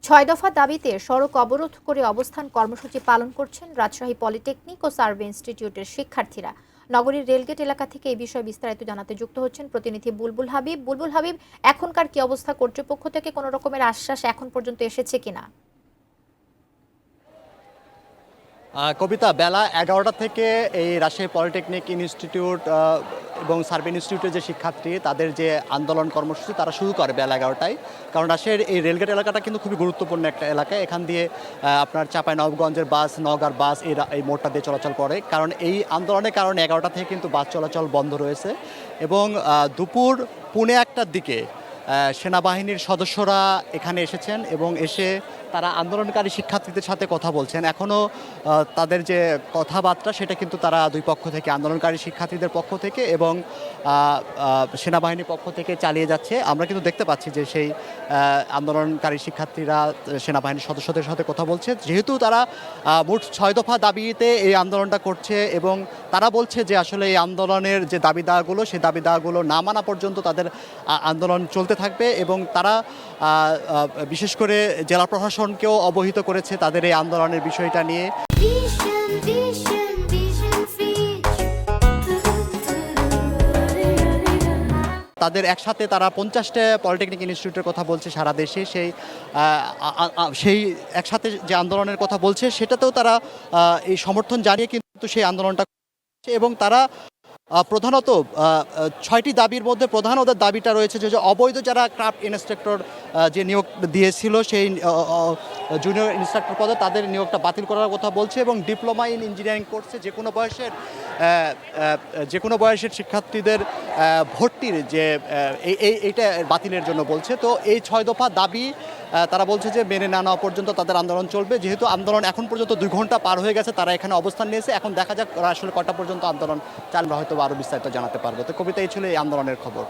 ছয় দফা দাবিতে সড়ক অবরোধ করে অবস্থান কর্মসূচি পালন করছেন রাজশাহী পলিটেকনিক ও সার্ভে ইনস্টিটিউটের শিক্ষার্থীরা। নগরীর রেলগেট এলাকা থেকে এই বিষয়ে বিস্তারিত জানাতে যুক্ত হচ্ছেন প্রতিনিধি বুলবুল হাবিব। বুলবুল হাবিব, এখনকার কি অবস্থা? কর্তৃপক্ষ থেকে কোনো রকমের আশ্বাস এখন পর্যন্ত এসেছে কিনা? কবিতা, বেলা ১১টা থেকে এই রাজশাহী পলিটেকনিক ইনস্টিটিউট এবং সার্ভে ইনস্টিটিউটের যে শিক্ষার্থী তাদের যে আন্দোলন কর্মসূচি তারা শুরু করে বেলা ১১টায়। কারণ রাজশাহীর এই রেলগেট এলাকাটা কিন্তু খুবই গুরুত্বপূর্ণ একটা এলাকা। এখান দিয়ে আপনার চাঁপাইনবাবগঞ্জের বাস, নওগাঁর বাস এই মোড়টা দিয়ে চলাচল করে। কারণ এই আন্দোলনের কারণে ১১টা থেকে কিন্তু বাস চলাচল বন্ধ রয়েছে এবং দুপুর ১:৩০টার দিকে সেনাবাহিনীর সদস্যরা এখানে এসেছেন এবং এসে তারা আন্দোলনকারী শিক্ষার্থীদের সাথে কথা বলছেন। এখনও তাদের যে কথাবার্তা সেটা কিন্তু তারা দুই পক্ষ থেকে, আন্দোলনকারী শিক্ষার্থীদের পক্ষ থেকে এবং সেনাবাহিনীর পক্ষ থেকে চালিয়ে যাচ্ছে। আমরা কিন্তু দেখতে পাচ্ছি যে সেই আন্দোলনকারী শিক্ষার্থীরা সেনাবাহিনীর সদস্যদের সাথে কথা বলছে, যেহেতু তারা মোট ৬ দফা দাবিতে এই আন্দোলনটা করছে এবং তারা বলছে যে আসলে এই আন্দোলনের যে দাবি দাওয়াগুলো সেই দাবি দাওয়াগুলো না মানা পর্যন্ত তাদের আন্দোলন চলতে থাকবে এবং তারা বিশেষ করে জেলা প্রশাসনকেও অবহিত করেছে তাদের এই আন্দোলনের বিষয়টা নিয়ে। তাদের একসাথে তারা ৫০টা পলিটেকনিক ইনস্টিটিউটের কথা বলছে সারা দেশে। সেই একসাথে যে আন্দোলনের কথা বলছে সেটাতেও তারা এই সমর্থন জানিয়ে কিন্তু সেই আন্দোলনটা করছে এবং তারা প্রধানত ৬টি দাবির মধ্যে প্রধান ওদের দাবিটা রয়েছে যে অবৈধ যারা ক্রাফট ইন্সট্রাক্টর যে নিয়োগ দিয়েছিল সেই জুনিয়র ইন্সট্রাক্টর পদে তাদের নিয়োগটা বাতিল করার কথা বলছে এবং ডিপ্লোমা ইন ইঞ্জিনিয়ারিং কোর্সে যে কোনো বয়সের শিক্ষার্থীদের ভর্তির যে এইটা বাতিলের জন্য বলছে। তো এই ৬ দফা দাবি তারা বলছে যে মেনে না নেওয়া পর্যন্ত তাদের আন্দোলন চলবে। যেহেতু আন্দোলন এখন পর্যন্ত ২ ঘন্টা পার হয়ে গেছে, তারা এখানে অবস্থান নিয়েছে। এখন দেখা যাক আসলে কটা পর্যন্ত আন্দোলন চালবে, হয়তো আরও বিস্তারিত জানাতে পারবো। তো কবিতা, এই ছিল এই আন্দোলনের খবর।